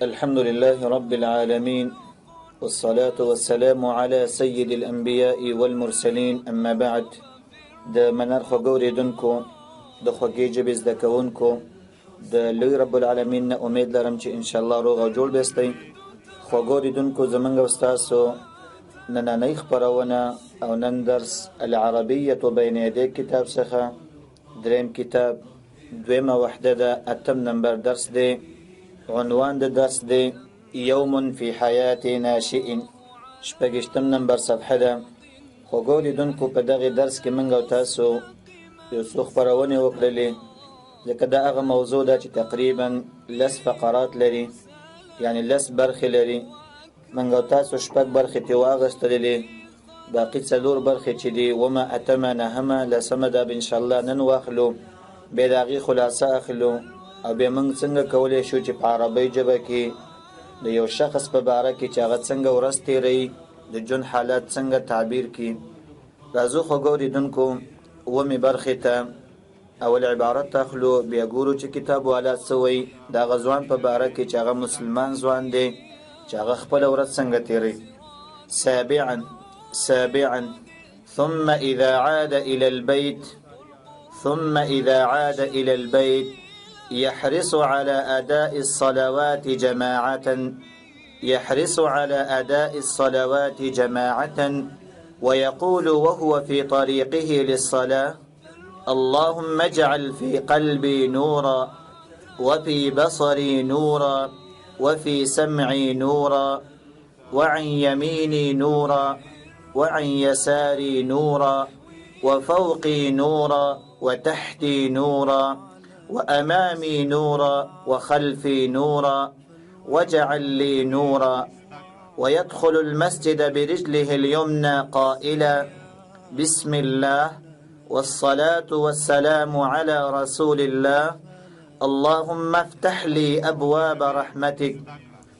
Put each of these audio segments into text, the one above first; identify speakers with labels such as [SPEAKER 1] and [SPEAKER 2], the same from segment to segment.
[SPEAKER 1] الحمد لله رب العالمين، والصلاة والسلام على سيد الأنبياء والمرسلين. أما بعد، د منار خوګوري دونکو د خوږې ژبې زده کوونکو د لوی رب العالمین نه امید لرم چې ان شاء الله روغ او جوړ بستئ. خوګوري دونکو زمونږ او ستاسو نننۍ خپرونه او نن درس العربیة بین یدی کتاب څخه دریم کتاب دویمه وحده ده، اتم نمبر درس دی. عنوان د درس دی یوم فی حیات ناشئ. شپږشتم نمبر صفحه ده. خوګوري دونکو په دغه درس کې موږ او تاسو یو څو خپرونې وکړلې، ځکه دا هغه موضوع ده چې تقریبا 10 فقرات لري، یعنی 10 برخې لري. موږ او تاسو شپږ برخې ته واغستلې، باقي 4 برخې چې دي وما اتم نهمه لسمه ده ان شاء الله نن واخلو، به دغه خلاصه اخلو او به موږ څنګه کولای شو چې په عربی ژبه کې د یو شخص په باره کې چې هغه څنګه ورځ تیری د جون حالات څنګه تعبیر کی. راځو خوګوري دونکو ومې برخې ته اول عبارت تاخلو، بیا ګورو چې کتاب والا سوی دا غزوان په باره کې چې هغه مسلمان ځوان دی چې هغه خپل ورځ څنګه تیری. سابعا ثم اذا عاد الى البيت يحرص على أداء الصلوات جماعة ويقول وهو في طريقه للصلاة: اللهم اجعل في قلبي نورا وفي بصري نورا وفي سمعي نورا وعن يميني نورا وعن يساري نورا وفوقي نورا وتحتي نورا وأمامي نورا وخلفي نورا واجعل لي نورا. ويدخل المسجد برجله اليمنى قائلا: بسم الله والصلاة والسلام على رسول الله، اللهم افتح لي أبواب رحمتك.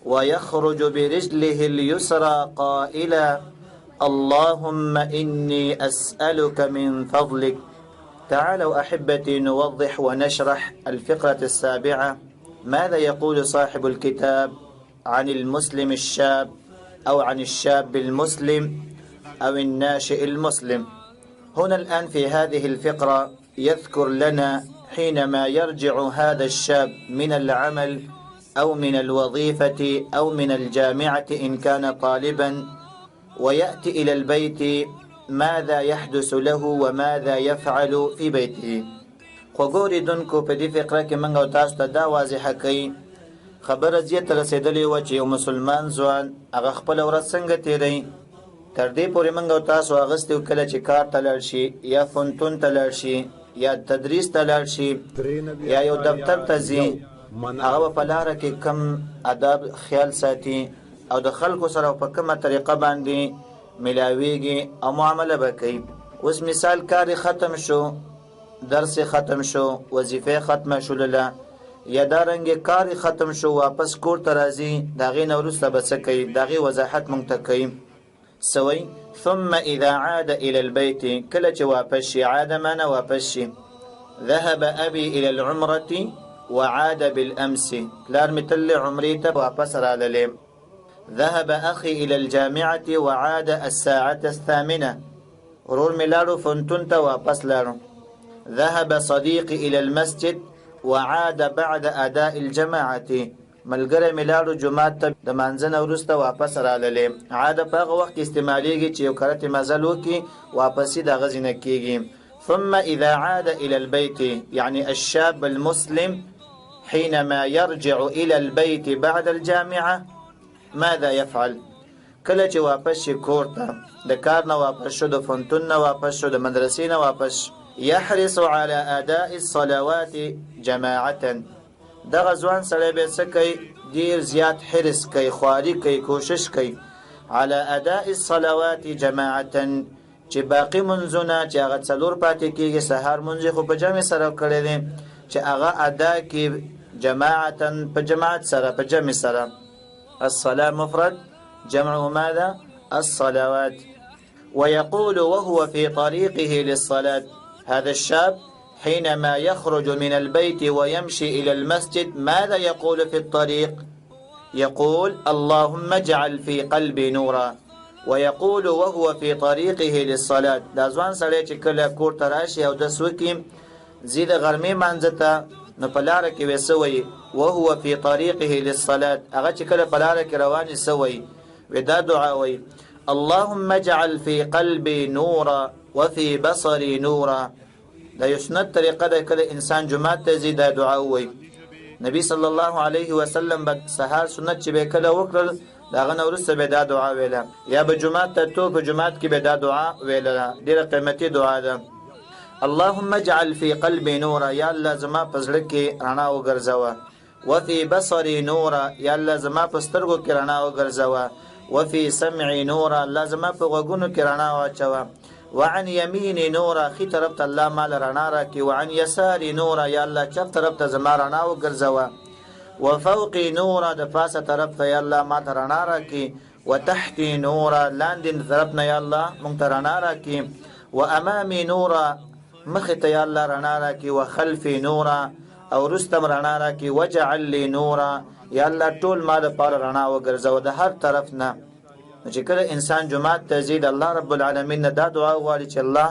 [SPEAKER 1] ويخرج برجله اليسرى قائلا: اللهم إني أسألك من فضلك. تعالوا أحبتي نوضح ونشرح الفقرة السابعة. ماذا يقول صاحب الكتاب عن المسلم الشاب أو عن الشاب المسلم أو الناشئ المسلم؟ هنا الآن في هذه الفقرة يذكر لنا حينما يرجع هذا الشاب من العمل أو من الوظيفة أو من الجامعة إن كان طالبا ويأتي إلى البيت ماذا يحدث له وماذا يفعل في بيته. خوګوري دونکو په دې فقره کې موږ او تاسو ته دا واضحه کوي خبره زیات رسیدلې و چې یو مسلمان ځوان هغه خپل ورځ څنګه تیری. تر دې پورې موږ او تاسو اغستو کله چې کار ته لاړ شي یا فنتون ته لاړ شي یا تدریس ته لاړ شي یا یو دفتر ته ځي، هغه په لاره کې کم آداب خیال ساتي او د خلکو سره په کومه طریقه باندې ملاویږي او معامله وکړي. اوس مثال کار ختم شو، درس ختم شو، وظیفه ختم شو له یا دارنګ کار ختم شو، واپس کور ته راځي، داغه نورسته بس کوي، داغه وضاحت مونږ ته کوي. سوي ثم اذا عاد الى البيت، کله چې واپس شي، عاد معنا واپس شي. ذهب ابي الى العمره وعاد بالامس، لار مثل عمرته واپس رااله. ذهب أخي إلى الجامعة وعاد الساعة 8، ورور ملارو فنتون تا واپس لارو. ذهب صديقي إلى المسجد وعاد بعد أداء الجماعة، ملګری ملارو جماعت ته د مانځنه وروسته واپس رااله. عاد په هغه وخت استعمالیږي چې یو کرته مزل وکي واپسې د غزنه کیږي. ثم إذا عاد إلى البيت، يعني الشاب المسلم حينما يرجع إلى البيت بعد الجامعة ماذا يفعل؟ کله چې واپس شي کور ته، د کار نه واپس شو، د فنتون نه واپس شو، د مدرسې نه واپس، يحرص على أداء الصلوات جماعة. دغه ځوان سره به څه کوي؟ ډیر زیات حرص کوي، خواري کوي، کوشش کوي على أداء الصلوات جماعة، چې باقي منځونه چې هغه 4 پاتې کېږي، سحر منځ خو په جمع سره کړی دی، چې هغه ادا کې جماعة په جماعت سره، په جمع سره. الصلاة مفرد، جمع ماذا؟ الصلوات. ويقول وهو في طريقه للصلاة، هذا الشاب حينما يخرج من البيت ويمشي إلى المسجد ماذا يقول في الطريق؟ يقول اللهم اجعل في قلبي نورا ويقول وهو في طريقه للصلاة. دا ځوان سړی چې کله کور ته راشي او دس وکړي ځي د غرمې مانځه ته نو په لاره کې وی څه وایي وهو في طريقه للصلاة. هغه چې کله په لاره کې روان وي څه وایي وی دا دعا وایي اللهم اجعل في قلبي نورا وفي بصري نورا. دا یو سنت طریقه ده کله انسان جمعات ته ځي دا دعا وایي. نبی صلی الله علیه وسلم به سهار سنت چې به کله وکړل داغه نه وروسته به دا دعا ویله، یا به جمعات ته تو په جمعات کې به دا دعا ویله. ډیره قیمتي دعا ده. اللهم اجعل في قلبي نورا، یا الله زما په زړه کې رڼا وګرځوه. وفي بصري نورا، یا الله زما په سترګو کې رڼا وګرځوه. وفي سمعي نورا، الله زما په غوږونو کې رڼا واچوه. وعن يميني نورا، خي طرف ته الله مال رڼا راکړي. وعن يساري نورا، یا الله چپ طرف ته زما رڼا وګرځوه. وفوقي نورا، د پاسه طرف ته یا الله ما ته رڼا راکړي. وتحتي نورا، لاندې طرف نه یا الله مونږ ته رڼا راکړي. وامامي نورا، مخې ته یا الله رڼا راکړي. وخلفي نورا، او رستم رڼا راکړي. وجعل لي نورا، یا الله ټول ما دپاره رڼا وګرځوه د هر طرف نه. نو چې کله انسان جمعات ته ځي د الله رب العالمین نه دا دعا غواړي چې الله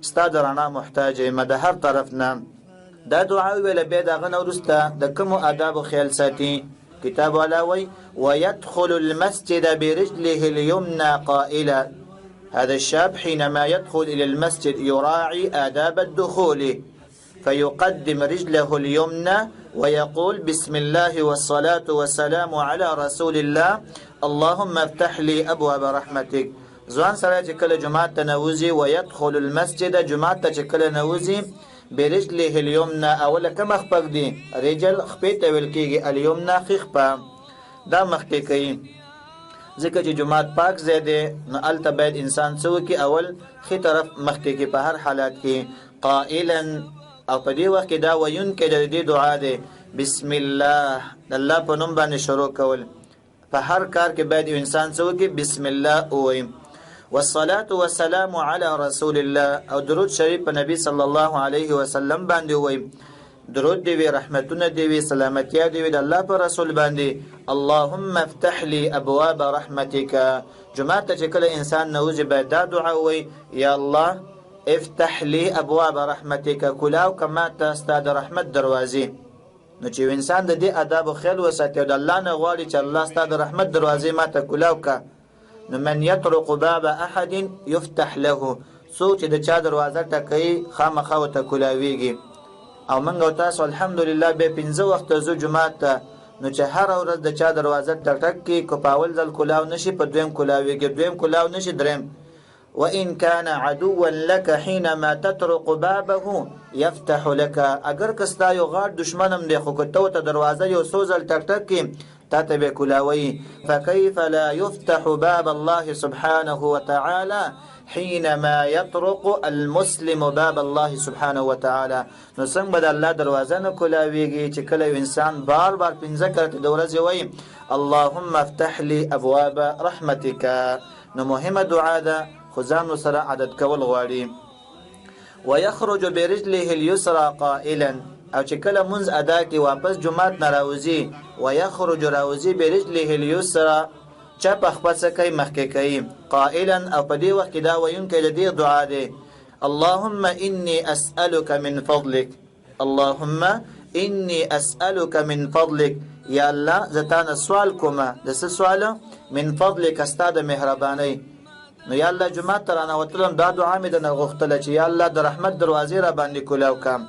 [SPEAKER 1] ستا د رڼا محتاج یم د هر طرف نه. دا دعا ویله بیا د هغه نه وروسته د کومو آدابو خیال ساتي. کتاب والا وایي ويدخل المسجد برجله اليمنى قائلا. هذا الشاب حينما يدخل إلى المسجد يراعي آداب الدخول، فيقدم رجله اليمنى ويقول بسم الله والصلاة والسلام على رسول الله اللهم افتح لي أبواب رحمتك. ځوان سره چې کله جمعات ته نوځي ويدخل المسجد، جمعات ته چې کله نوځي برجله اليمنى، اوله کوم خپګ دي رجل خپې ته ویل کېږي، اليمنى خپه دا مخکې کوي ځکه چې جمعات پاک ځای دی نو هلته باید انسان څه وکړي اول ښي طرف مخکې کې په هر حالات کې قائلا. او په دې وخت کې دا ویونکی د دې دعا دی بسم الله، د الله په نوم باندې شروع کول. په هر کار کې باید انسان څه وکړي بسم الله ووایي. والصلاة والسلام على رسول الله، او درود شریف په نبی صلی الله علیه وسلم باندې ووایي. درود دی وی، رحمتونه دی وی، سلامتیا دی وی د الله پر رسول باندې. اللهم افتح لي ابواب رحمتك. جمعه ته چې کله انسان نوځي باید دا دعا ووایي یا الله افتح لي ابواب رحمتك، کلاو کما ته ستا د رحمت دروازې. نو چې انسان د دې آداب خیال وساتي او د الله نه غواړي چې الله ستا د رحمت دروازې ما ته کلاو کا، نو من يطرق باب احد يفتح له، څوک چې د چا دروازه ټکوي خامخا ورته کلاویږي. او موږ او تاسو الحمدلله به 15 وخت زو جمعات ته، نو چې هر ورځ د چا دروازه ټک کې کو په اول ځل کلاو نشي، په دویم کلاویږي، دویم کلاو نشي، دریم. وإن كان عدوا لك حينما تطرق بابه يفتح لك، اگر کستا یو غاړ دشمنم دی خو کته ته دروازه یو سوزل ټک ټک کې تاته به کلاوي. فكيف لا يفتح باب الله سبحانه وتعالى حينما يطرق المسلم باب الله سبحانه وتعالى. نو څنګه به د الله دروازه نه کلاویږي چې کله انسان بار بار 15 کرته د ورځې وایي اللهم افتح لي ابواب رحمتك. نو مهمه دعا ده خو ځان سره عادت کول غواړي. ويخرج برجله اليسرى قائلا، او چې کله منځ ادا کی واپس جمعات نه راوځي ويخرج راوځي برجله اليسرى چپ خپل کوي مخکې کوي قائلا، او په دې وخت کې دا ویونکی د دې دعا دی اللهم اني اسالك من فضلك، اللهم اني اسالك من فضلك، یا الله زتان سوال کوم د څه سوال من فضلك استا د مهرباني. نو یا الله جمعات تر نه وتلم دا دعا مې د غوښتله چې یا الله د رحمت دروازې را باندې کولاو کم.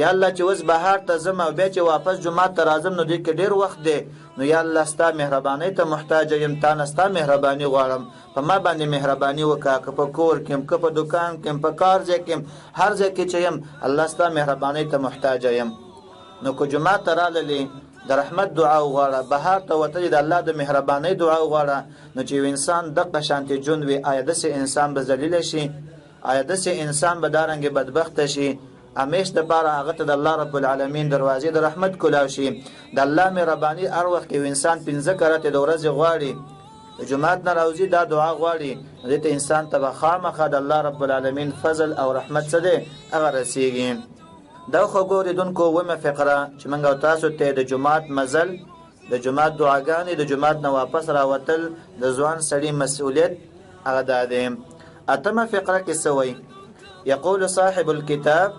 [SPEAKER 1] یا الله چې وز بهار ته زم او بیا چې واپس جمعات ته راځم نو دې کې ډیر وخت دی، نو یا الله ستا مهرباني ته محتاج یم، تا نه ستا مهرباني غواړم، په ما باندې مهرباني وکړه، که په کور کې که په دکان کې په کار ځای کې هر ځای کې چې یم الله ستا مهرباني ته محتاج یم. نو که جمعات ته راللې د رحمت دعا وغواړه، بهار ته وتلې د الله د مهرباني دعا وغواړه، نو چې انسان دغه شانتي ژوند وي آیا داسې انسان به ذلیل شي؟ آیا داسې انسان به دارنګې بدبخته شي؟ همیش دپاره هغه ته د الله رب العالمین دروازې د رحمت کلاو شي. د الله مهرباني هر وخت کې انسان 15 کرته د ورځې غواړي، د جمعات نه راوځي دا دعا غواړي، دې ته انسان ته خامخا د الله رب العالمین فضل او رحمت څه دی هغه رسیږي. دا خو ګورې دونکو ومه فقره چې موږ او تاسو ته د جمعات مزل د جماعت دعاګانې د جماعت نه واپس راوتل د ځوان سړي مسؤلیت هغه دا دی. اتمه فقره کې څه وایي؟ يقول صاحب الكتاب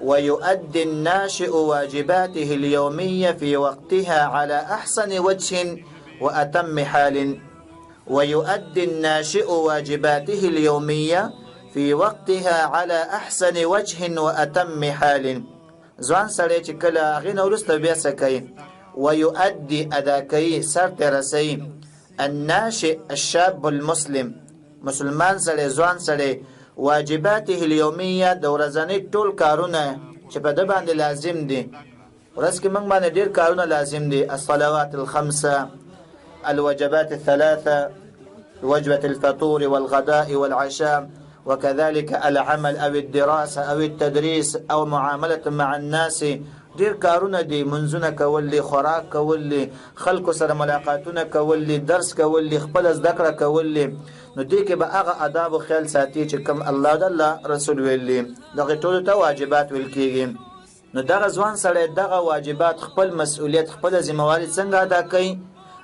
[SPEAKER 1] ويؤدي الناشئ واجباته اليومية في وقتها على أحسن وجه وأتم حال. ويؤدي الناشئ واجباته اليومية في وقتها على أحسن وجه وأتم حال. ځوان سړی چې کله هغې نه وروسته بیا څه کوي؟ ويؤدي ادا کوي، سرته رسوي، الناشئ الشاب المسلم، مسلمان سړی ځوان سړی، واجباته الیومیه د ورځني ټول کارونه چې په ده باندې لازم دي. ورځ کې موږ باندې ډېر کارونه لازم دي، الصلوات الخمسه، الوجبات الثلاثه، وجبة الفطور والغداء والعشاء، وكذلك العمل أو الدراسة أو التدريس أو معاملة مع الناس. ډیر کارونه دي، منځونه کول دي، خوراک کول دي، خلکو سره ملاقاتونه کول دي، درس کول دي، خپل زده کړه کول دي. نو دې کې به هغه آداب او خیال ساتي چې کوم الله د الله رسول ویلي، دغه ټولو ته واجبات ویل کېږي. نو دغه ځوان سړی دغه واجبات، خپل مسؤلیت، خپل ذمہواري څنګه ادا کوي؟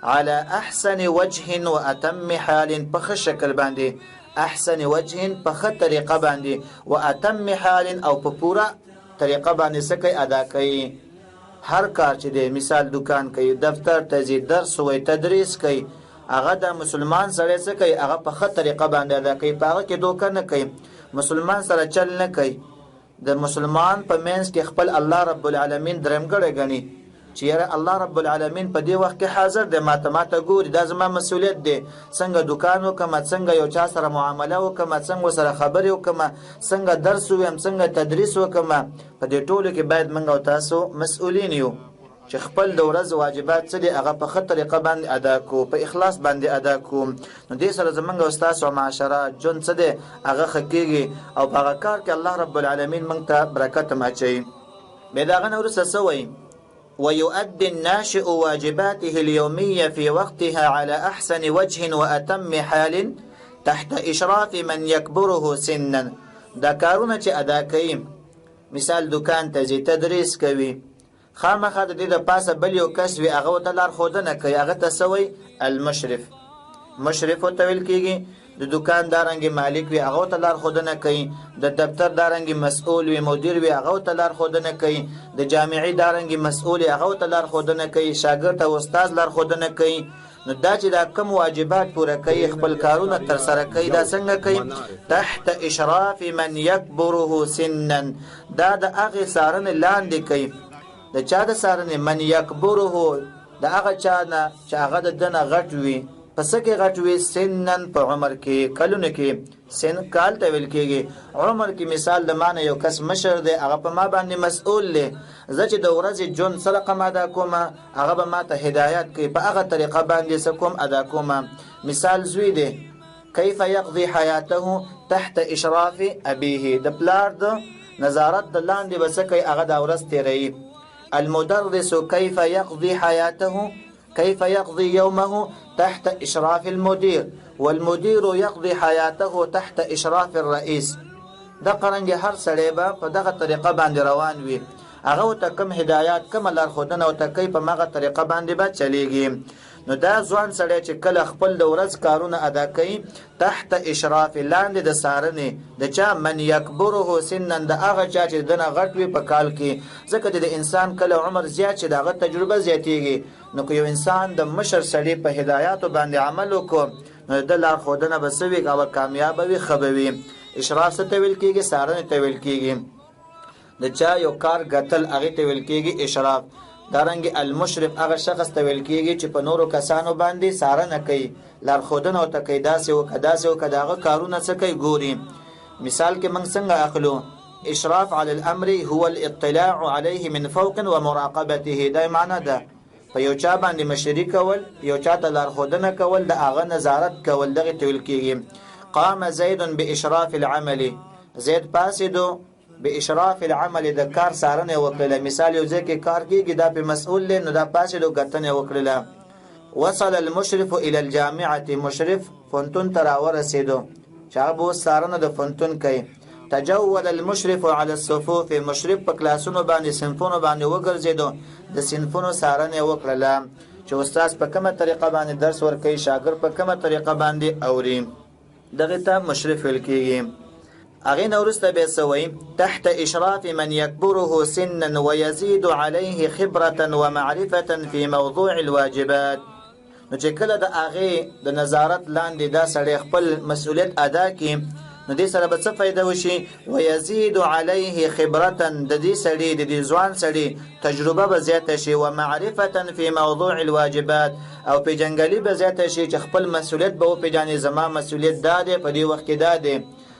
[SPEAKER 1] على احسن وجه واتم حال، په ښه شکل باندې، احسن وجه په ښه طریقه باندې، واتم حال او په پوره طریقه باندې سکه ادا کوي. هر کار چې دی، مثال دکان کوي، دفتر ته ځي، درس وایي، تدریس کوي، هغه د مسلمان سره څه کوي؟ هغه په ښه طریقه باندې ادا کوي، په هغه کې دوکه نه کوي، مسلمان سره چل نه کوي. د مسلمان په منځ کې خپل الله رب العالمین درېمګړی ګڼي چې یاره الله رب العالمین په دې وخت کې حاضر دی، ماته ګوري، دا زما مسؤلیت دی، څنګه دکان وکړم، څنګه یو چا سره معامله وکړم، څنګه سره خبرې وکړم، څنګه درس ووایم، څنګه تدریس وکړم. په دې ټولو کې باید موږ او تاسو مسؤلین یو چې خپل د ورځې واجبات څه دي هغه په ښه طریقه باندې ادا کړو، په اخلاص باندې ادا کړو. نو دې سره زموږ او ستاسو معاشره ژوند څه دی هغه ښه کېږي او په هغه کار کې الله رب العالمین موږ ته برکت هم اچوي. بیا د هغه نه وروسته څه وایي؟ ويؤدي الناشئ واجباته اليومية في وقتها على أحسن وجه وأتم حال تحت إشراف من يكبره سنا. دا کارونه چې ادا کوي، مثال دکان ته ځي، تدریس کوي، خامخا د دې د پاسه بل یو کس وي هغه ورته لارښودنه کوي، هغه ته څه وایي؟ المشرف. مشرف ورته ویل کېږي. د دکان دارنګې مالک وي هغه ورته لارښودنه کوي، د دفتر دارنګې مسؤول وي، مدیر وي هغه ورته لارښودنه کوي، د جامعې دارنګې مسؤول وي هغه ورته لارښودنه کوي، شاګرد او استاد لارښودنه کوي. نو دا چې دا کم واجبات پوره کوي، خپل کارونه ترسره کوي، دا څنګه کوي؟ تحت اشراف من یکبره سنا. دا د هغې څارنې لاندې کوي. د چا د څارنې؟ من یکبره، د هغه چا نه چې هغه د ده نه غټ وي. پس کې غټ وي؟ سنن، په عمر کې، کلونه کې. سن کال ته ویل کېږي. عمر کې مثال د مانه یو کس مشر دی، هغه په ما باندې مسؤول دی، زه چې د ورځې ژوند څه رقم ادا کوم هغه به ما ته هدایت کوي، په هغه طریقه باندې څه کوم ادا کوم. مثال زوی دی، کیف یقضي حیاته تحت اشراف ابیه، د پلار د نظارت د لاندې به څه کوي؟ هغه دا ورځ تېروي. المدرس کیف یقضي حیاته، كيف يقضي يومه تحت إشراف المدير، والمدير يقضي حياته تحت إشراف الرئيس. دا قرنګ هر سړی به په دغه طریقه باندې روان وي، هغه ورته کوم هدایات، کوم لارښودنه ورته کوي، په هغه طریقه باندې به چلیږي. نو دا ځوان سړی چې کله خپل د ورځ کارونه ادا کوي تحت اشراف، لاندې د څارنې د چا؟ من یکبره سنا، د هغه چا چې دنه غټ وي په کال کې. ځکه د انسان کله عمر زیات شي د هغه تجربه زیاتېږي. نو که یو انسان د مشر سړي په هدایاتو باندې عمل وکړو نو د لارښودنه به څه وي؟ هغه کامیابه وي، ښه به وي. اشراف څه ته ویل کېږي؟ څارنې ته ویل کېږي. د چا یو کار ګټل هغې ته ویل کېږي اشراف. دارنګه المشرف هغه شخص ته ویل کېږي چې په نورو کسانو باندې څارنه کوي، لارښودنه ورته کوي، داسې وکړه، داسې وکړه، د هغه کارونه څه کوي؟ ګوري. مثال کې موږ څنګه اخلو؟ اشراف على الامر هو الاطلاع عليه من فوق ومراقبته. دا معنی ده په یو چا باندې مشري کول، یو چا ته لارښودنه کول، د هغه نظارت کول، دغه ته ویل کېږي. قام زید باشراف العمل، زید پاسېدو باشراف العمل، د کار څارنه وکړله. مثال یو ځای کې کار کېږي، دا په مسؤول دی، نو دا پاسېدو ګټنه وکړله. وصل المشرف الى الجامعه، مشرف فنتون ته راورسېدو چې هغه به اوس څارنه د فنتون کوي. تجول المشرف على الصفوف، مشرف په کلاسونو باندې، صنفونو باندې وګرځېدو، د صنفونو څارنه وکړله. چې استاد په کومه طریقه باندې درس ورکوي، شاګرد په کومه طریقه باندې اوري، دغه ته مشرف ویل کېږي. هغې نه وروسته بیا څه وایي؟ تحت اشراف من یکبره سنا ویزید علیه خبرة ومعرفة فی موضوع الواجبات. نو چې کله د هغې د نظارت لاندې دا سړی خپل مسؤلیت ادا کړي، نو دې سره به څه فایده وشي؟ ویزید علیه خبرة، د دې سړي د دې ځوان سړي تجربه به زیاته شي، ومعرفة فی موضوع الواجبات، او پیژنګلي به زیاته شي چې خپل مسؤلیت به وپېژني، زما مسؤلیت دا دی، په دې وخت کې دا دی.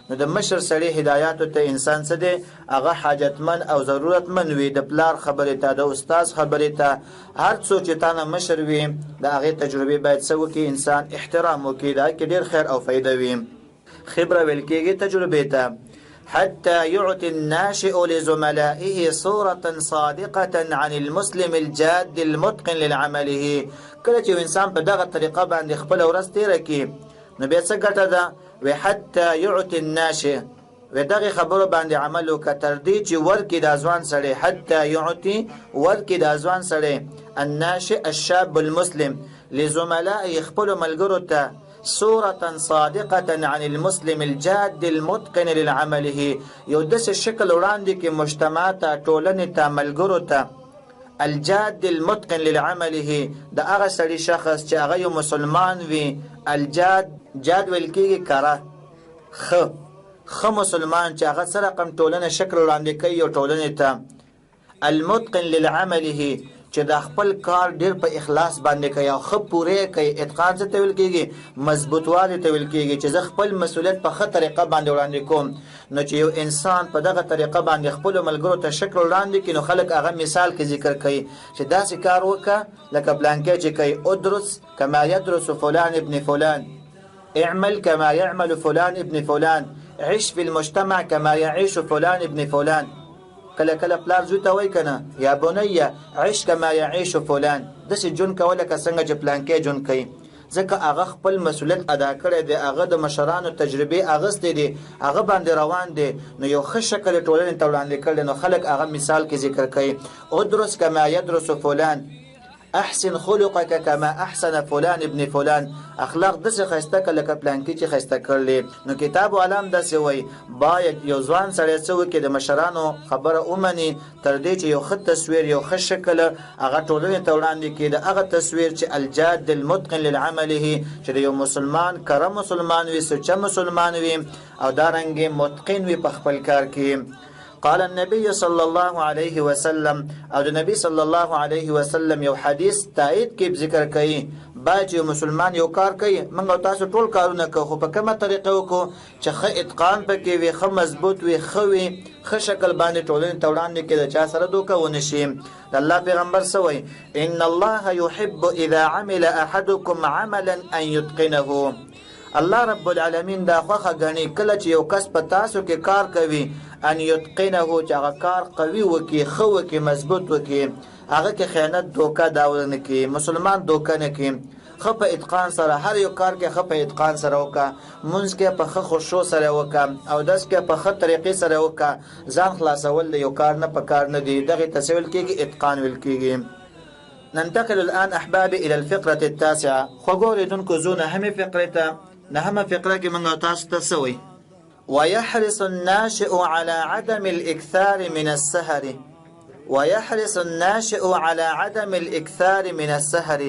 [SPEAKER 1] نو د مشر سړي هدایاتو ته انسان څه دی؟ هغه حاجتمن او ضرورتمن وي، د پلار خبرې ته، د استاد خبرې ته، هر څوک چې تانه مشر وي د هغې تجربې باید څه وکړي؟ انسان احترام وکړي، دا کې ډېر خیر او فایده وي. خبره ویل کېږي تجربې ته. حتى يعطي الناشئ لزملائه صورة صادقة عن المسلم الجاد المتقن لعمله. کله چې انسان په دغه طریقه باندې خپل ورځ تیره کړي، نو بیا څه ګټه ده؟ وحتى يعطي الناشئ، و دغه خبرو باندې عمل وکړه تر دې چې ورکړي د ځوان سړی، حتى يعطي، ورکړي د ځوان سړی، الناشئ الشاب المسلم لزملائه، خپلو ملګرو ته، صورة صادقة عن المسلم الجاد المتقن لعمله، یو داسې شکل وړاندې کې مجتمع ته، ټولنې ته، ملګرو ته، الجاد المتقن لعمله، د هغه سړي شخص چې هغه یو مسلمان وي. الجاد، جاد ویل کېږي کره، ښه مسلمان چې هغه څه رقم ټولنه شکل وړاندې کوي یو ټولنې ته. المتقن للعمله، چې د خپل کار ډیر په اخلاص باندې کوي او ښه پوره کوي. اتقان څه ته ویل کېږي؟ مضبوطوالی ته ویل کېږي، چې زه خپل مسؤلیت په ښه طریقه باندې وړاندې کوم. نو چې یو انسان په دغه طریقه باندې خپلو ملګرو ته شکل وړاندې کړي، نو خلک هغه مثال کې ذکر کوي چې داسې کار وکړه لکه پلانکی چې کوي، ادرس کما یدرس فلان ابن فلان، اعمل کما یعمل فلان ابن فلان، عش فی المجتمع کما یعيش فلان ابن فلان. کله کله پلار زوی ته وایي که نه، یا بنیه عش کما یعيش فلان، داسې ژوند کوه لکه څنګه چې پلانکی ژوند کوي، ځکه هغه خپل مسؤلیت ادا کړی دی، هغه د مشرانو تجربې اخیستې دي، هغه باندې روان دی، نو یو ښه شکل یې ټولنې ته وړاندې کړی، نو خلک هغه مثال کې ذکر کوي. ادرس کما یدرس فلان، احسن خلقك كما احسن فلان ابن فلان، اخلاق دسه خسته کله ک پلانکی چې خسته کړل. نو کتاب علم دسه وای باید یو ځوان سره څو کې د مشرانو خبره اومني، تر دې چې یو خط تصویر، یو ښه شکل هغه ټولنې ته وړاندې کړي، هغه تصویر چې الجاد المتقن للعمله، چې یو مسلمان کره مسلمان وي، سچا مسلمان وي، او دارنګ متقن وي په خپل کار کې. قال النبي صلى الله عليه وسلم، او د نبی صلی الله علیه وسلم یو حدیث تایید کې ذکر کوي، باید یو مسلمان یو کار کوي، موږ تاسو ټول کارونه کوو، خو په کومه طریقه وکړو چې ښه اتقان پکې وي، ښه مضبوط وي، ښه وي، ښه شکل باندې ټولنې ته وړاندې کړي، د چا سره دوکه ونه شي. د الله پیغمبر څه وایي؟ ان الله يحب اذا عمل احدكم عملا ان يتقنه. الله رب العالمین دا خوښه ګڼي کله چې یو کس په تاسو کې کار کوي، ان یتقنه، چې هغه کار قوي وکړي، ښه وکړي، مضبوط وکړي، هغه کې خیانت، دوکه دا نه کوي، مسلمان دوکه نه کوي، ښه په اتقان سره هر یو کار کې ښه په اتقان سره وکړه، مونځ کې په ښه خشوع سره وکړه، او داس کې په ښه طریقې سره وکړه. ځان خلاصول د یو کار نه په کار نه دی، دغه ته ویل کېږي اتقان ویل کېږي. ننتقل الآن أحبابي إلى الفقرة التاسعة. خوګورې دونکو زو نهمې فقرې ته. نهمه فقره کې موږ تاسو ته سوي ويحرص الناشئ على عدم الإكثار من السهر. ويحرص الناشئ على عدم الإكثار من السهر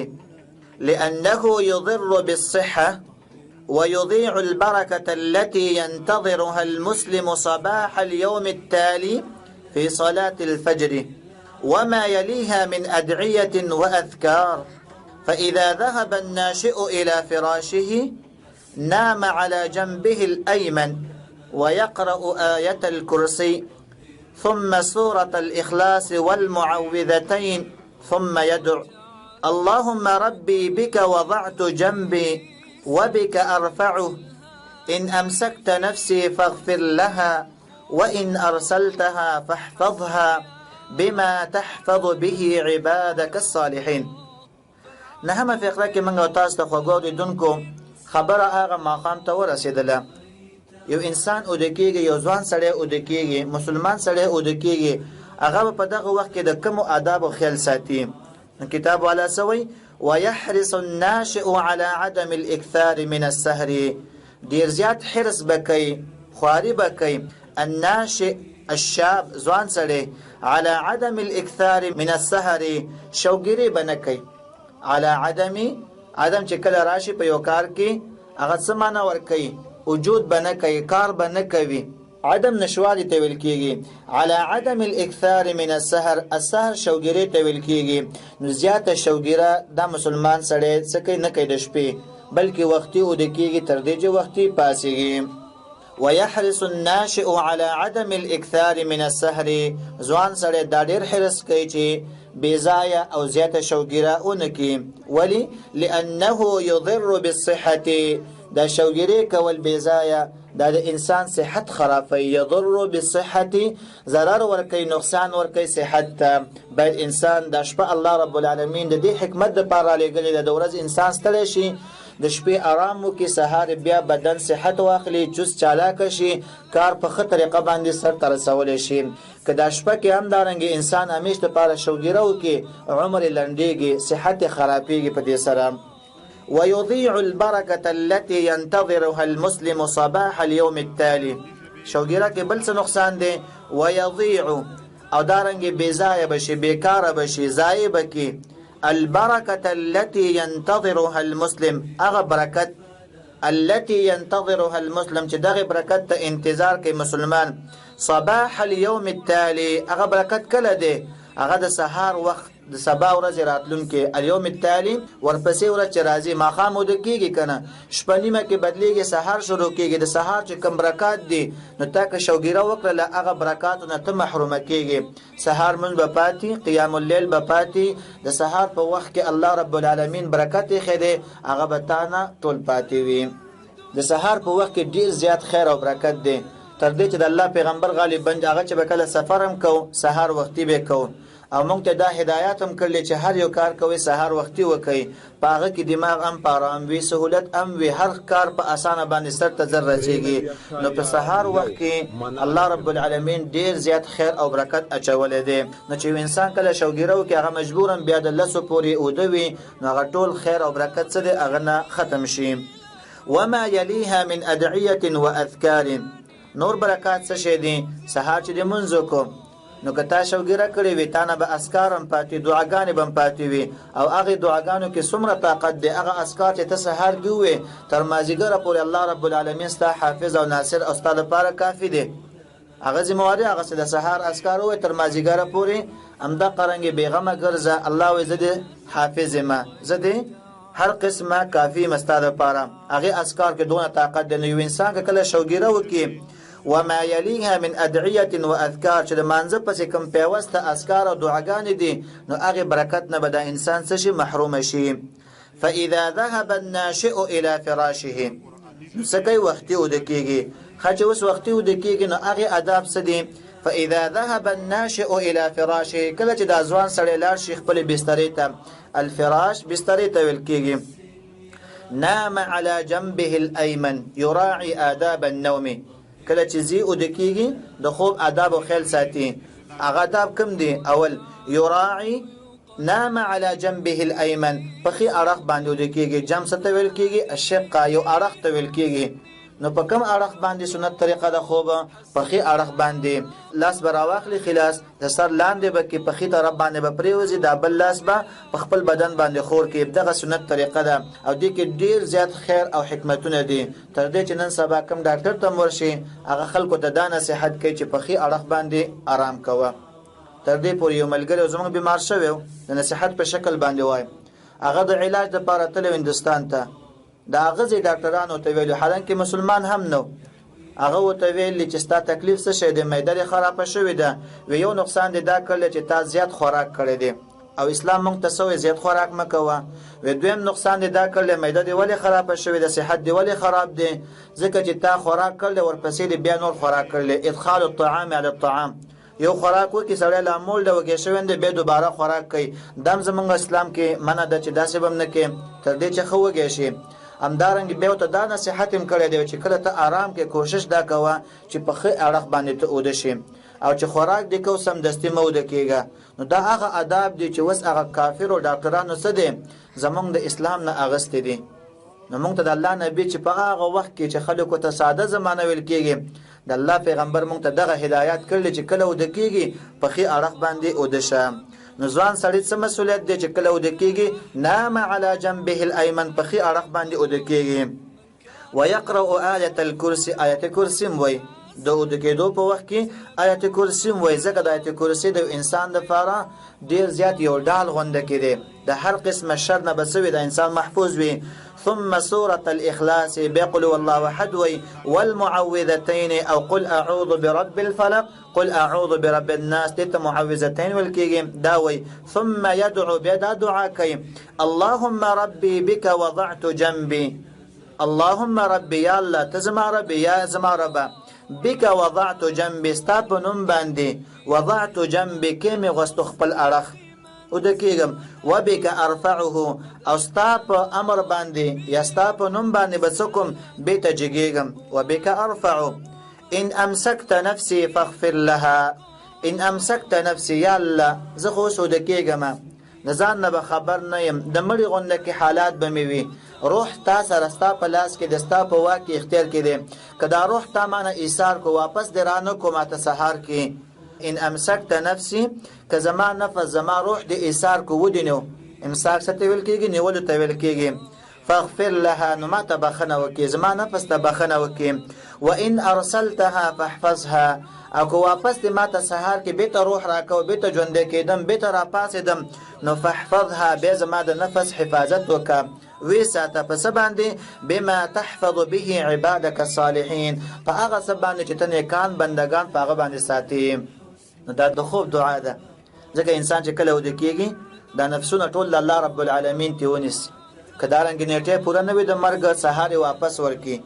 [SPEAKER 1] لأنه يضر بالصحة ويضيع البركة التي ينتظرها المسلم صباح اليوم التالي في صلاة الفجر وما يليها من أدعية وأذكار. فإذا ذهب الناشئ إلى فراشه نام على جنبه الأيمن ويقرأ آية الكرسي ثم سورة الإخلاص والمعوذتين ثم يدعو اللهم ربي بك وضعت جنبي وبك أرفعه إن أمسكت نفسي فاغفر لها وإن أرسلتها فاحفظها بما تحفظ به عبادك الصالحين. نهم فقره کې موږ تاسو ته خوګوریدونکو خبره هغه ماقام ته ورسېدله. یو انسان اودکیږي، یو ځوان سړی اودکیږي، مسلمان سړی اودکیږي، هغه په دغه وخت کې د کوم آداب او خیال ساتي. کتاب والا سوی ويحرص الناشئ على عدم الاكثار من السهر ډیر زیات حرص بکی خواري بکی الناشئ الشاب ځوان سړی على عدم الاكثار من السهر شوګری بنکی على عدم چې کله راشي په یو کار کې هغه څه معنا ورکوي وجود بنکی کار بنکوي عدم نشوالي ته ویل کیږي على عدم الاكثار من السهر السهر شوګری ته ویل کیږي نو زیاته شوګره د مسلمان سړی څه کوي نه کوي د شپې بلکې وختي او د کیږي تر دې چې وختي پاسيږي ويحرص الناشئ على عدم الاكثار من السهر ځوان سړی دا ډېر حرص کوي چې بیزایا او زیاته شوګره اونکي ولی لانه يضر بالصحه دا شوګری کول بیزایا دا د انسان صحت خرابوي يضر بالصحه ضرر ورکي نقصان ورکي صحت ته بل انسان د شپه الله رب العالمین د دې حکمت د پاره لګلې د ورځ انسان ستړي شي د شپې آرام وکي سحر بیا بدن صحت واخلي چوس چالاک شي کار په خطر طریقه باندې سر تر رسول شي کدا شپه کې هم دارنګ انسان همیشه لپاره شوګیره وکي عمر لنډيږي صحت خرابيږي په دې سره ويضيع البركه التي ينتظرها المسلم صباح اليوم التالي شوګیره کې بل څه نقصان دی ويضيع او دارنګ بیزای بشي بیکاره بشي ضایع بکی البركة التي ينتظرها المسلم اغه برکت التي ينتظرها المسلم چې دغه برکت ته انتظار کوي مسلمان صباح اليوم التالي اغه برکت کله دی اغه د سحر وخت د سبا ورځ راتلونکي اليوم التالي ورپسې ورځ چې راځي ماخام ود کیږي کنه شپنیمه کې بدلیږي سحر شروع کیږي د سحر چې کم برکات دي نو تاکه شوګیره وکړه هغه برکات نه ته محروم کیږي سحر من بپاتی قیام الليل بپاتی د سحر په وخت کې الله رب العالمین برکت خېده هغه بتانه ټول پاتې وي د سحر په وخت کې ډیر زیات خیر او برکت دي تر دې چې د الله پیغمبر غالبا هغه چې وکړه سفرم کو سحر وختي به کو او مونږ ته دا هدایت هم کړل چې هر یو کار کوي سحر وختي وکړي پاغه کې دماغ هم پارام وي سہولت هم وي هر کار په اسانه باندې سر ته زر راځيږي نو په سحر وخت کې الله رب العالمین ډیر زیات خیر او برکت اچول دي نو چې انسان کله شوګیرو کې هغه مجبورم بیا د لسو پوری اودوي نو هغه ټول خیر او برکت څه دي هغه نه ختم شي وما يليها من ادعيه واذكار نور برکات څه شي دي سحر چې د منځو کو نو کتا شوګیره کړی وي تانه به اسکارم پاتې دعاګانې بم پاتې وي او هغه دعاګانو کې څومره طاقت دی هغه اسکار چې ته سحر کیوي تر مازیګره پورې الله رب العالمین ستا حافظ او ناصر او ستا لپاره کافی دی هغه زمواري هغه د سحر اسکار وي تر مازیګره پورې امدا قرنګ بیغمه ګرځه الله و زده حافظ ما زده هر قسمه کافی مستاد لپاره هغه اسکار کې دونه طاقت دی نو انسان کله شوګیره وکي وما يليها من ادعيه واذكار چې د مانزه پسې کوم پیوسته اذکار او دعاګانې دي نو هغه برکت نه به د انسان څه شي محروم شي فاذا ذهب الناشئ الى فراشه سکه وختي ود کېږي خچ اوس وختي ود کېږي نو هغه آداب څه دي فاذا ذهب الناشئ الى فراشه کله چې د ځوان سړی لاړ شي خپل بسترې ته الفراش بسترې ته ویل کېږي نام على جنبه الايمن يراعي آداب النوم کله چې زی او د کیږي د خوب آداب او خیال ساتي هغه آداب کوم دي اول یراعي نام على جنبه الايمن پخې اړخ باندې د کیږي جم ست ویل کیږي الشق یو اړخ ته ویل کیږي نو په کوم اړخ باندې سنت طریقه د خوب پخې اړخ باندې لاس براواخلي خلاص د سر لاندې به کې پخې طرف باندې به پریوزي د بل لاس به په خپل بدن باندې خور کې دغه سنت طریقه ده او دې کې ډیر زیات خیر او حکمتونه دي تر دې چې نن سبا کوم ډاکټر ته ورشي هغه خلکو ته دا نصيحت کوي چې پخې اړخ باندې آرام کوه تر دې پورې یو ملګری زموږ بیمار شوی د نصيحت په شکل باندې وای هغه د علاج لپاره تل هندستان ته دا غزي ډاکټرانو ته ویل حالانکه مسلمان هم نو هغه ته ویل چې ستا تکلیف څه شه د معده خراب شوی ده و یو نقصان دی دا کړل چې تا زیات خوراک کړی دی او اسلام مونږ ته سوې زیات خوراک مکوه و دویم نقصان دی دا کړل معده دی ولی خراب شوی ده صحت دی ولی خراب دی ځکه چې تا خوراک کړل ورپسې دی بیا نور خوراک کړل ادخال الطعام على الطعام یو خوراک وکي سړی لا مول د وګې شوند به دوباره خوراک کوي دم زمونږ اسلام کې منع ده چې داسې بم نه کې تر دې چې خو وګې شي همدارنګ به ته دا نصيحت هم کړی دی چې کله ته آرام کې کوشش دا کوه چې په خې اړه باندې ته اود شي او چې خوراک دې کو سم دستي مود کېږي. نو دا هغه آداب دي چې وس هغه کافر او ډاکټرانو څه دي زمونږ د اسلام نه اغستې دي. نو موږ ته د الله نبی چې په هغه وخت کې چې خلکو ته ساده زمانه ویل کېږي د الله پیغمبر موږ ته دغه هدایت کړل چې کله ود کېږي په خي اړخ باندې ودشه. نو ځوان سړی څه مسؤلیت دی چې کله ود کېږي نام علی جنبه الایمن په خي اړخ باندې ود کېږي. ويقرأ آية الكرسي آية کرسی وای د ود کېدو په وخت کې آیت کرسی وای ځکه د آیت کرسی د انسان لپاره ډیر زیات یو ډال غونډه کړي د هر قسم شر نه بسوي د انسان محفوظ وي. ثم سورة الإخلاص بقل والله أحد والمعوذتين أو قل أعوذ برب الفلق قل أعوذ برب الناس ديت معوذتين والكيجيم داوي. ثم يدعو بيدا دعاكي اللهم ربي بك وضعت جنبي اللهم ربي يا الله تزما ربي يا زما ربا بك وضعت جنبي ستاب نمباندي وضعت جنبي كيمي غستخبل أرخ ودکیگم وبک ارفعه او ستاپ امر باندې یا ستاپ نوم باندې بسکم بیت جگیگم وبک ارفع ان امسكت نفسي فاغفر لها ان امسكت نفسي یا الله زه خو ودکیگم نزان نه خبر نه يم د مړي غونډه کې حالات بموي روح تا سره ستا په لاس کې د ستا په واک اختیار کې دي کدا روح تا مانه ایثار کو واپس درانه کو ماته سحر کې ان امسكت نفسي کزما نفس زما روح د ایثار کو ودینو امساک ستویل کېږي نیول تویل کېږي فاغفر لها نو ما تبخنه وکي زما نفس تبخنه وکي وان ارسلتها فاحفظها اكو واپس د ماته سحر کې بیت روح راکو بیت ژوند کېدم بیت را پاسېدم نو فاحفظها به زما د نفس حفاظت وکا وی ساته په سباندې بما تحفظ به عبادك الصالحين فاغه سباندې چې تنه کان بندگان پاغه باندې ساتي. نو دا د خوب دعا ده ځکه انسان چې کله ود کېږي دا نفسونه ټول الله رب العالمین ته ونیس کدارنګ نیټه پوره نه وي د مرګ سحر واپس ورکی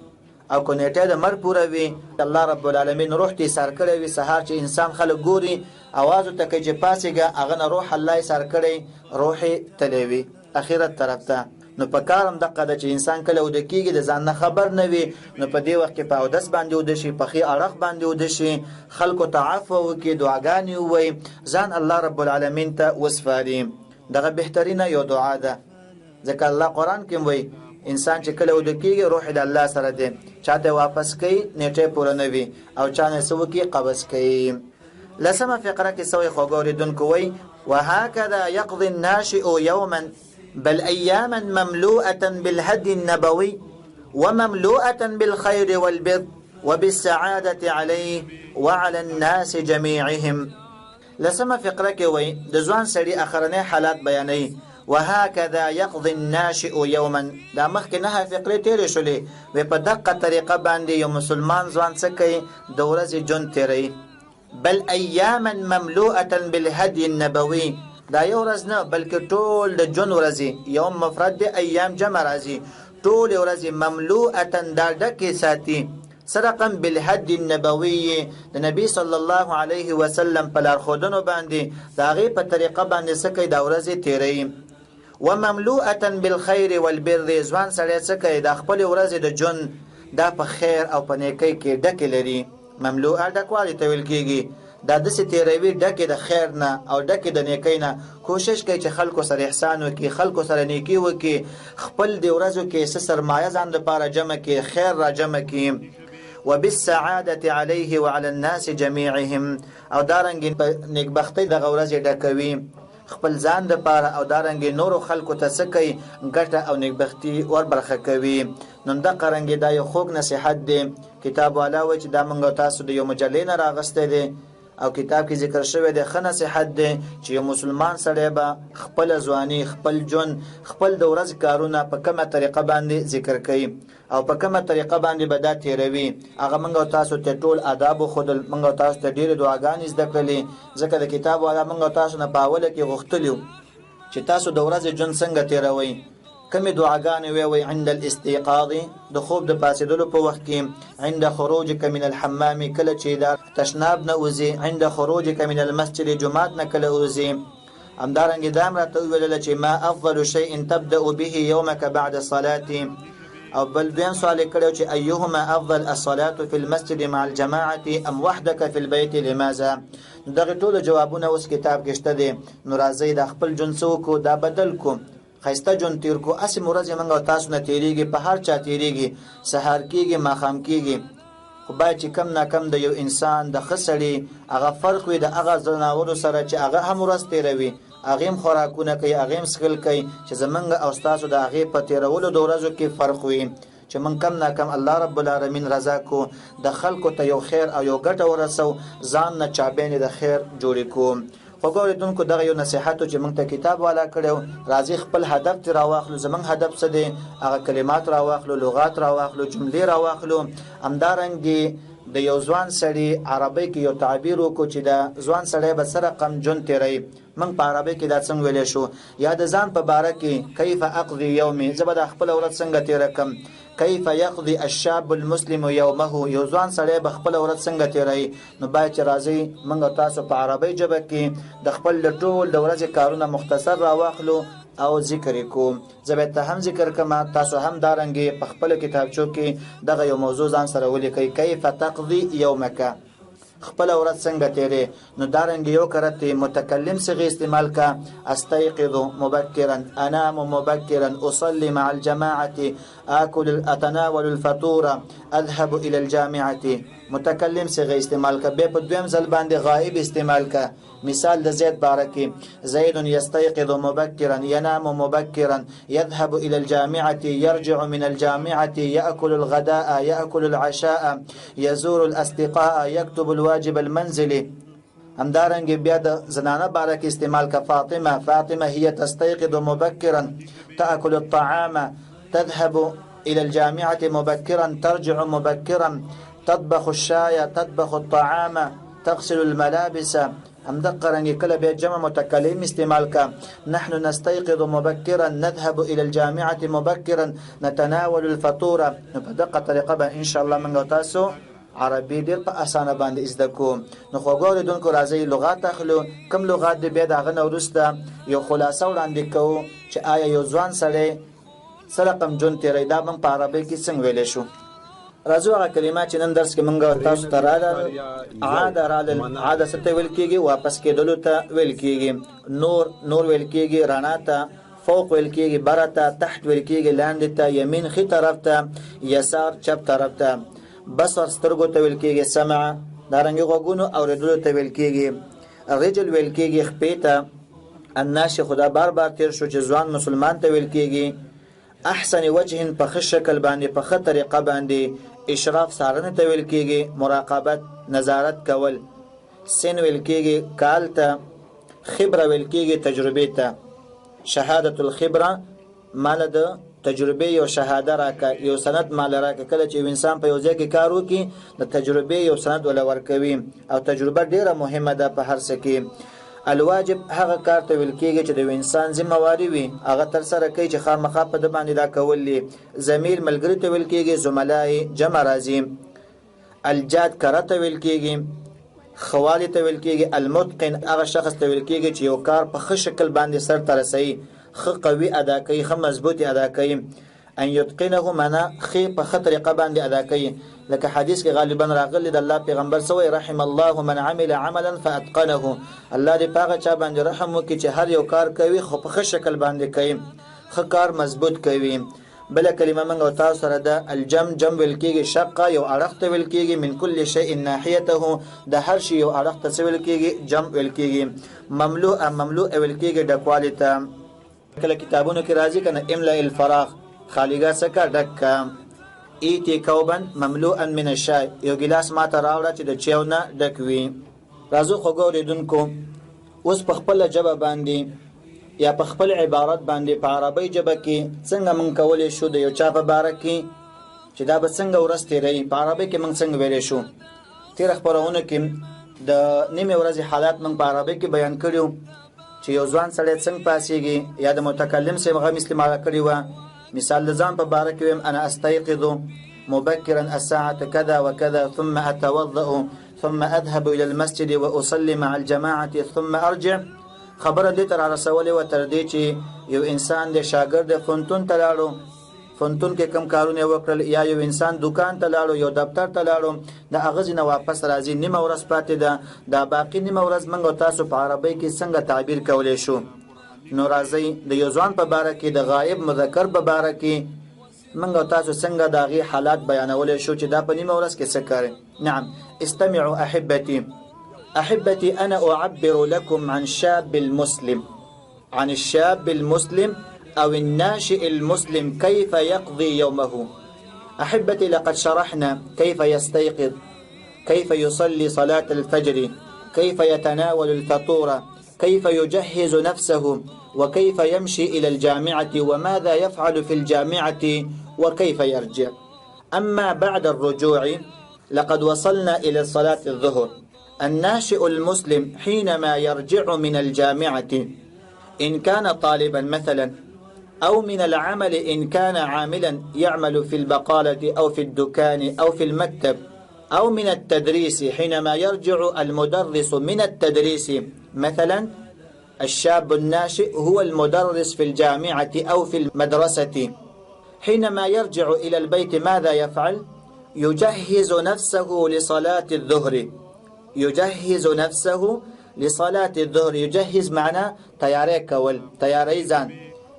[SPEAKER 1] او کو نیټه د مرګ پوره وي الله رب العالمین روح ته سر کړی وي سحر چې انسان خلک ګوري आवाज ته کې چې پاسېګه اغه روح الله سر کړی روح تلوي اخرت طرف ته. نو په کارم دغه د چې انسان کله ود کېږي د ځان خبر نه وي نو په دې وخت کې په اودس باندې ود شي په خي اړخ باندې ود شي خلکو تعفو وکي دعاګانې وي ځان الله رب العالمین ته وسفاري. دغه بهترینه یو دعا ده ځکه الله قران کې وایي انسان چې کله ود کېږي روح د الله سره دی چاته واپس کوي نیټه پوره نه وي او چانه سو کې قبض کوي. لسمه فقره کې سوې خوګوریدونکو وایي وهكذا يقضي الناشئ يوما بل أياما مملوءة بالهدي النبوي ومملوءة بالخير والبر وبالسعادة عليه وعلى الناس جميعهم. لسما فقره کې وای د ځوان سړي اخرنه حالات بیانې وهكذا يقضي الناشئ يوما دا مخکې نه فقره تیر شولې و په دقه طریقه باندې یو مسلمان ځوان څه کوي د ورځې جون تیری بل أياما مملوءة بالهدي النبوي دا یو ورځ نه بلکې ټول د جون ورځې یوم مفرد دی ایام جمع راځي ټول ورځې مملوءه دا ډکه ساتي صدقا بالهدي النبوي د نبی صلی الله علیه وسلم په لار خودنو باندې دا غي په طریقه باندې سکه دا ورځې تیرې ومملوءه بالخير والبر ځوان سره سکه د خپل ورځې د جون دا په خیر او په نیکی کې ډکه لري مملوءه ډکوالی تویل کېږي دا د ستیروي ډکه د خیر نه او ډکه د نیکی نه کوشش کوي چې خلکو سره احسان وکړي خلکو سره نیکی وکړي خپل د ورځو کې سرمایه ځان لپاره جمع کړي خیر را جمع کړي وبالسعاده عليه وعلى الناس جميعهم او دارنګ نیکبختی د غورځ ډکوي خپل ځان د پاره او دارنګ نور خلکو ته سکی ګټه او نیکبختی ور برخه کوي. نن د قرنګ د یو خوږ نصيحت دی کتاب علاوه چې د منګو تاسو د یو مجلې نه راغسته دی او کتاب کې ذکر شوی دی خنه صحت دی چې یو مسلمان سره به خپل ځواني خپل جون خپل د ورځ کارونه په کومه طریقه باندې ذکر کوي او په کومه طریقه باندې بدا تیروي هغه منګو تاسو ته ټول آداب خود منګو تاسو ته ډیر دعاګانې زده کړلې ځکه د کتاب والا منګو تاسو نه پاوله کې غوښتلیو چې تاسو د ورځ جون څنګه تیروي کمی دعاګانې وی عند الاستيقاظ د خوب د پاسېدلو په وخت کې عند خروجك من الحمام کله چې د تشناب نه وځي عند خروجك من المسجد جمعات نه کله وځي همدارنګه دام راته ویل چې ما افضل شيء تبدا به يومك بعد الصلاه او بل دویم سوال کړو چې ايهما افضل الصلاه في المسجد مع الجماعه ام وحدك في البيت لماذا؟ دغه ټول جوابونه اوس کتاب کې شته دي. نو راځي د خپل جنسو کو دا بدل کو خیسته جون تیر کو اسی مرزه منګو تاسو نه تیریږي په هر چا تیریږي سحر کیږي ماخام کیږي خو باید چې کم نا کم د یو انسان د خسړي هغه فرق وي د هغه زناورو سره چې هغه هم ورځ تیروي هغه هم خوراکونه کوي هغه هم سکل کوي چې زمنګ او تاسو د هغه په تیرولو د ورځو کې فرق وي چې من کم نا کم الله رب العالمین رضا کو د خلکو ته یو خیر او یو ګټه ورسو ځان نه چابین د خیر جوړی کو. خو ګوریدونکو دغه یو نصيحت چې موږ ته کتاب والا کړو راځي خپل هدف ته راواخلو. زمنګ هدف څه دی؟ هغه کلمات راواخلو لغات راواخلو جملې راواخلو. همدارنګه د یو ځوان سړی عربی کې یو تعبیر وکړو چې د ځوان سړی به سره قم جون تیری من په عربی کې دا څنګه ویل شو یا د ځان په باره کې کیف اقضي یومي زبد خپل ورځ څنګه تیر کم کیف یقضي الشاب المسلم یومه یو ځوان سړی به خپل ورځ څنګه تیری. نو باید چې راځي موږ تاسو په عربی ژبه کې د خپل ټول د ورځې کارونه مختصر راواخلو او ذکر کوم. زبې ته هم ذکر کما تاسو هم دارنګي په خپل کتابچو کې دغه یو موضوع ځان سره ولیکئ کیف تقضي یومک خپل ورځ څنګه تیرې. نو دارنګي یو کرته متکلم صيغه استعمال کا استيقظ مبكرا انام مبكرا اصلي مع الجماعه اكل اتناول الفطور اذهب الى الجامعه متکلم صيغه استعمال کا به په دویم ځل باندې غائب استعمال کا. مثال د زید بارکی زید يستيقظ مبكرا ينام مبكرا يذهب الى الجامعه يرجع من الجامعه ياكل الغداء ياكل العشاء يزور الاصدقاء يكتب الواجب المنزلي. همدارنګ بیا د زنانه بارکی استعمال کا فاطمه هي تستيقظ مبكرا تاكل الطعام تذهب الى الجامعه مبكرا ترجع مبكرا تطبخ الشاي تطبخ الطعام تغسل الملابس. همدقرنګ کله به جمع متکلم استعمال کا نحن نستيقظ مبكرا نذهب الى الجامعه مبكرا نتناول الفطور. په دقه طریقه به ان شاء الله موږ تاسو عربي ډیر په اسانه باندې زده کوم. نو خو ګوریدونکو راځي لغات اخلو کوم لغات دې به داغه نورسته یو خلاصه وړاندې کوو چې آیا یو ځوان سره کم جون تیرې دا په عربي کې څنګه ویل شو. راځو هغه کلمات چې نن درس کې مونږ تاسو ته عاده ستې ویل کېږي واپس کېدلو ته ویل کېږي. نور ویل کېږي رڼا ته فوق ویل کېږي بره ته تحت ویل کېږي لاندې ته یمین خي طرف ته یسار چپ طرف ته. بصر سترګو ته ویل کېږي سمع دارنګ غوګونو اوریدلو ته ویل کېږي. رجل ویل کېږي خپې ته. الناش خدا بار تیر شو چې ځوان مسلمان ته ویل کېږي. احسن وجه په ښه شکل باندې په ښه طریقه باندې اشراف سارنه ته ویل کېږي مراقبت نظارت کول. سن ویل کېږي کال ته. خبره ویل کېږي تجربه ته. شهادت الخبره مال د تجربه یو شهاده راکا یو سند مال راکا کله چې انسان په یو ځای کې کار وکي د تجربه یو سند ول ورکوي او تجربه ډیره مهمه ده په هر څه کې. الواجب هغه کار ته ویل کېږي چې د انسان ذمہواری وي هغه تر سره کوي چې خامخا په د باندې دا کولې. ضمیر ملګری ته ویل کېږي زملای جمع راځي. الجاد کرته ویل کېږي. خوالي ته ویل کېږي. المتقن هغه شخص ته ویل کېږي چې یو کار په ښه شکل باندې سر ته رسوي خ قوي ادا کوي خ مضبوطی ادا کوي. ان يتقنه معنا خ په ښه طریقه باندې ادا کوي لکه حدیث کې غالبا راغلی د الله پیغمبر سوی رحم الله من عمل عملا فاتقنه الله دې پاغه چا باندې رحم وکړي چې هر یو کار کوي خو په ښه شکل باندې کوي خ کار مضبوط کوي. بل کلمه موږ او تاسو سره د الجم ویل کېږي شقه یو اړخ ته ویل کېږي من كل شيء ناحيته د هر شی یو اړخ ته ویل کېږي جم ویل کېږي. مملوء ویل کېږي ډکوالی ته. کله کتابونو کې راځي کنه املا الفراغ خالیګه سکه ډک. ایتی کوبن مملوءا من الشاي یو ګلاس ماته راوړه چې د چیو نه ډک وي. راځو خو ګوریدونکو اوس په خپل جبه باندې یا په خپل عبارت باندې په عربی جبه کې څنګه مونږ کولای شو د یو چا په باره کې چې دا به څنګه ورسته ری په عربی کې مونږ څنګه ویلې شو. تیر خبرونه کې د نیمه ورځې حالات مونږ په عربی کې بیان کړیو چې یو ځوان سړی څنګه پاسيږي یا د متکلم صيغه استعمال کړی و. مثال لزام په باره کې انا استيقظ مبكرا الساعه كذا وكذا ثم اتوضا ثم اذهب الى المسجد واصلي مع الجماعه ثم ارجع. خبره دې تر رسولې و تر دې چې یو انسان د شاګرد فونتون ته لاړو فنتون کې کم کارونه وکړل یا یو انسان دکان ته لاړو یو دفتر ته لاړو د اغاز نه واپس راځي نیمه ورځ پاتې ده دا باقی نیمه ورځ موږ تاسو په عربی کې څنګه تعبیر کولای شو نو راځي د یو ځوان په باره کې د غایب مذکر په باره کې موږ تاسو څنګه داغي حالات بیانولای شو چې دا په نیمه ورځ کې څه کوي نعم استمعوا احبتي انا اعبر لكم عن الشاب المسلم أو الناشئ المسلم كيف يقضي يومه أحبتي لقد شرحنا كيف يستيقظ كيف يصلي صلاة الفجر كيف يتناول الفطور كيف يجهز نفسه وكيف يمشي إلى الجامعة وماذا يفعل في الجامعة وكيف يرجع أما بعد الرجوع لقد وصلنا إلى صلاة الظهر الناشئ المسلم حينما يرجع من الجامعة إن كان طالبا مثلا أو من العمل إن كان عاملا يعمل في البقالة أو في الدكان أو في المكتب أو من التدريس حينما يرجع المدرس من التدريس مثلا الشاب الناشئ هو المدرس في الجامعة أو في المدرسة حينما يرجع إلى البيت ماذا يفعل؟ يجهز نفسه لصلاة الظهر يجهز معنا تياري كول تياري زان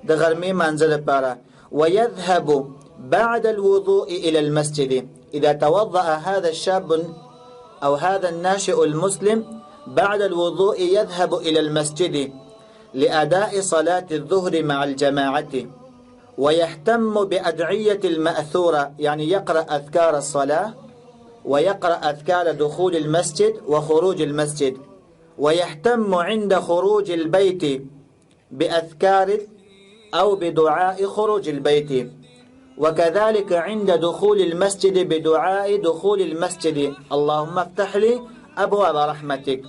[SPEAKER 1] دغرمي منزل بارا ويذهب بعد الوضوء إلى المسجد إذا توضأ هذا الشاب أو هذا الناشئ المسلم بعد الوضوء يذهب إلى المسجد لأداء صلاة الظهر مع الجماعة ويهتم بأدعية المأثورة يعني يقرأ أذكار الصلاة ويقرأ أذكار دخول المسجد وخروج المسجد ويهتم عند خروج البيت بأذكار أو بدعاء خروج البيت وكذلك عند دخول المسجد بدعاء دخول المسجد اللهم افتح لي أبواب رحمتك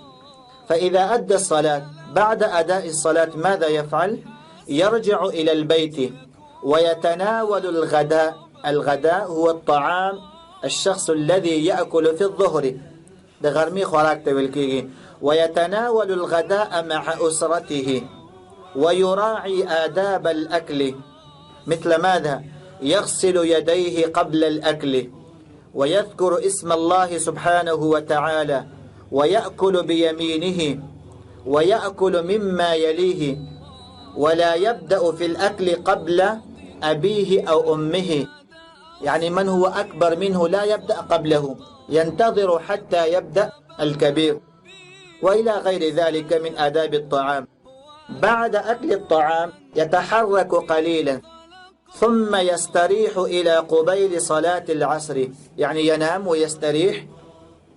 [SPEAKER 1] فإذا أدى الصلاة بعد أداء الصلاة ماذا يفعل؟ يرجع إلى البيت ويتناول الغداء هو الطعام الشخص الذي يأكل في الظهر دغرمي خوراك تبلكيه ويتناول الغداء مع أسرته ويراعي آداب الأكل مثل ماذا؟ يغسل يديه قبل الأكل ويذكر اسم الله سبحانه وتعالى ويأكل بيمينه ويأكل مما يليه ولا يبدأ في الأكل قبل أبيه أو أمه يعني من هو أكبر منه لا يبدأ قبله ينتظر حتى يبدأ الكبير وإلى غير ذلك من آداب الطعام بعد أكل الطعام يتحرك قليلا ثم يستريح إلى قبيل صلاة العصر يعني ينام ويستريح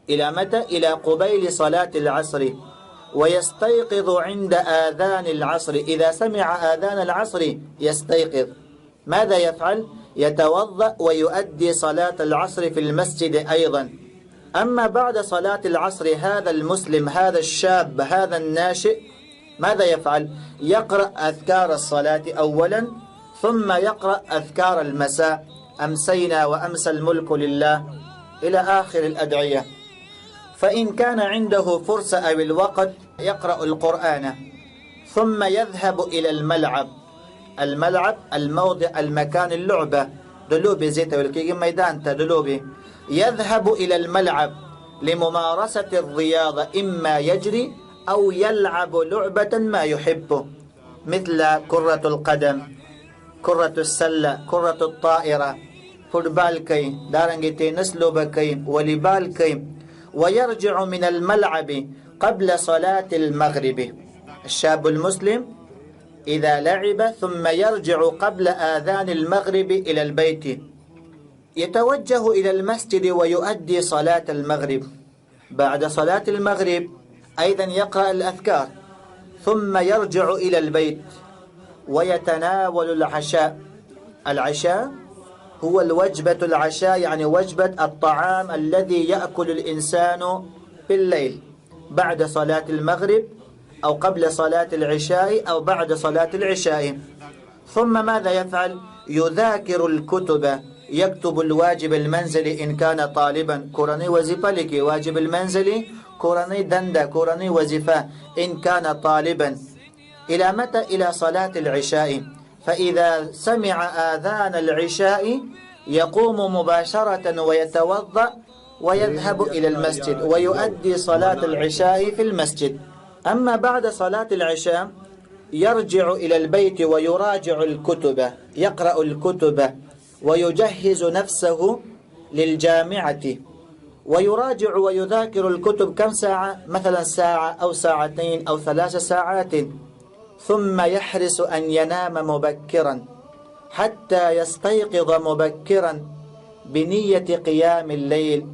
[SPEAKER 1] إلى متى؟ إلى قبيل صلاة العصر ويستيقظ عند آذان العصر إذا سمع آذان العصر يستيقظ ماذا يفعل؟ يتوضأ ويؤدي صلاة العصر في المسجد أيضا أما بعد صلاة العصر هذا المسلم هذا الشاب هذا الناشئ ماذا يفعل؟ يقرأ أذكار الصلاة أولا ثم يقرأ أذكار المساء أمسينا وأمسى الملك لله إلى آخر الأدعية فإن كان عنده فرصة أو الوقت يقرأ القرآن ثم يذهب إلى الملعب الموضع المكان اللعبة دلوبي زيت والكيجي ميدان تدلوبي يذهب إلى الملعب لممارسة الرياضة إما يجري أو يلعب لعبة ما يحبه مثل كرة القدم كرة السلة كرة الطائرة فوتبال كي دارنجي تنس لوبكي وليبال كي ويرجع من الملعب قبل صلاة المغرب الشاب المسلم إذا لعب ثم يرجع قبل آذان المغرب إلى البيت يتوجه إلى المسجد ويؤدي صلاة المغرب بعد صلاة المغرب أيضا يقرأ الأذكار ثم يرجع إلى البيت ويتناول العشاء هو الوجبة العشاء يعني وجبة الطعام الذي يأكل الإنسان بالليل بعد صلاة المغرب أو قبل صلاة العشاء أو بعد صلاة العشاء ثم ماذا يفعل؟ يذاكر الكتب يكتب الواجب المنزلي إن كان طالبا كوراني وظيفة لك واجب المنزلي كوراني دندا كوراني وظيفة إن كان طالبا إلى متى؟ إلى صلاة العشاء فإذا سمع آذان العشاء يقوم مباشرة ويتوضأ ويذهب إلى المسجد ويؤدي صلاة العشاء في المسجد. أما بعد صلاة العشاء يرجع إلى البيت ويراجع الكتب، يقرأ الكتب ويجهز نفسه للجامعة، ويراجع ويذاكر الكتب كم ساعة؟ مثلا ساعة أو ساعتين أو 3 ساعات. ثم يحرص أن ينام مبكرا حتى يستيقظ مبكرا بنية قيام الليل.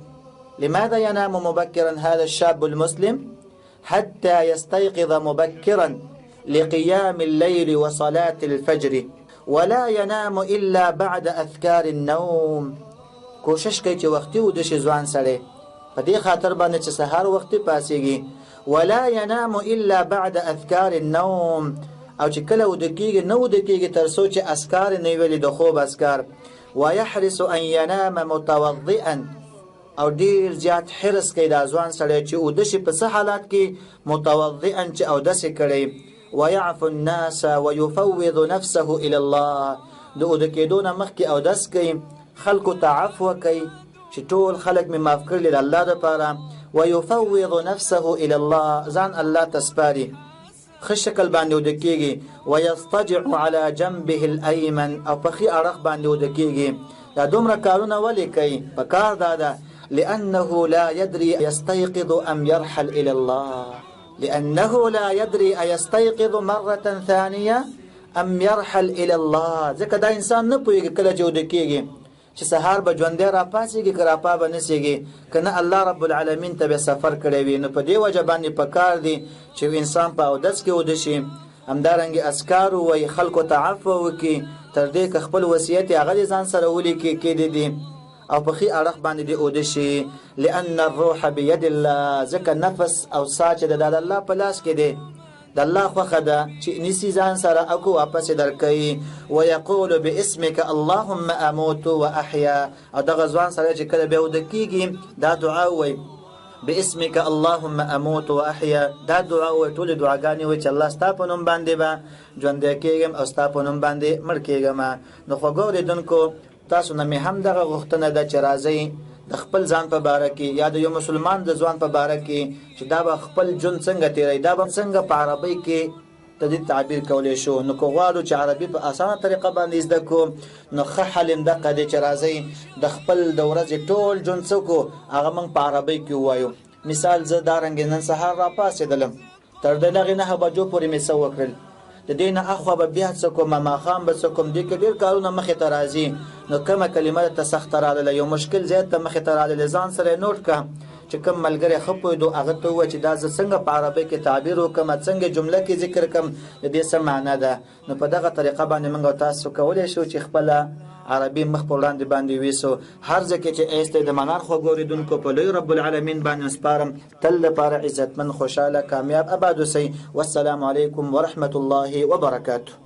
[SPEAKER 1] لماذا ينام مبكرا هذا الشاب المسلم؟ حتى يستيقظ مبكرا لقيام الليل وصلاة الفجر، ولا ينام إلا بعد أذكار النوم. کوشش کوي چې وختي ودشي ځوان سړی، په دې خاطر باندې چې سهار وختي پاسيږي. ولا ينام إلا بعد أذكار النوم، او چې کله ودکیږي نو ودکیږي تر څو چې اذکار نه ویلي د خوب اذکار. ويحرص أن ينام متوضئا، او ډیر زیات حرص کوي دا ځوان سړی چې ودشي په څه حالات کې؟ متوضئا، چې او دسه کړي. ويعفو الناس ويفوض نفسه إلى الله، د ودکیدون مخکې او دس کوي، خلق تعفو کوي چې ټول خلق می معاف کړل د الله لپاره. ويفوض نفسه الى الله، ځان الله تسپاري، خشکل باندې ودکیږي. ويضطجع على جنبه الايمن، او په خي اړخ باندې ودکیږي. دا دومره کارونه ولې کوي؟ په کار دا لانه لا يدري يستيقظ ام يرحل الى الله، لانه لا يدري يستيقظ مره ثانيه ام يرحل الى الله. ځکه دا انسان نه پوهیږي کله چې ودکیږي چې سهار به ژوندې را پاسېږي که را پا به نسېږي، که نه الله رب العالمین ته به سفر کړی وي. نو په دې وجه باندې پکار دی چې انسان په اودس کې وده شي، همدارنګې اذکار ووایي، خلکو ته عفو وکړي، تر دې که خپل وصیت یې هغه ځان سره ولیکي کېدی دي، او په ښي اړخ باندې دې وده شي. لأن الروح بید الله، ځکه نفس او ساه چې د الله په لاس کې دی، د الله خوښه ده چې نیسي ځان سره او کو واپس درکوي. ويقول باسمك اللهم اموت واحيا، او دغه ځوان سره چې کله به ودکیږي دا دعا وایي، باسمك اللهم اموت واحيا. دا دعا وایي، ټول دعاګانې وایي چې الله ستا په نوم باندې به ژوندی کېږم او ستا په نوم باندې مړ کېږم. نو خوږو اورېدونکو، تاسو نه مې هم دغه غوښتنه ده چې راځئ د خپل ځان په باره کې یا د یو مسلمان د ځوان په باره کې چې دا به خپل ژوند څنګه تیروي، دا به څنګه په عربۍ کې تدې تعبیر کولی شو. نو که غواړو چې عربي په اسانه طریقه باندې زده کو، نو ښه حل هم دغه دی چې راځئ د خپل د ورځې ټول ژوند څه کو هغه موږ په عربۍ کې ووایو. مثال زه دارنګې نن سهار را پاڅېدلم، تر د دغې 9 بجو پورې مې څه وکړل، د دې نه اخوا به بیا څه کوم، ماښام به څه کوم، دې کې ډېر کارونه مخې ته راځي. نو کومه کلمه ته سخته راغله، یو مشکل ځای ته مخې ته راغلی، ځان سره نوټ کړه چې کوم ملګری ښه پوهېدو هغه ته ووایه چې دا زه څنګه په عربۍ کې تعبیر وکړم، څنګه جمله کې ذکر کړم، د دې څه معنا ده. نو په دغه طریقه باندې موږ او تاسو کولی شو چې خپله عربي مخ په وړاندې باندې ویسو. هر ځای کې چې ایسته د منار خوږو اورېدونکو په لوی رب العالمین باندې سپارم، تل لپاره عزتمن، خوشحاله، کامیاب، اباد اوسئ. والسلام علیکم ورحمة الله وبرکاته.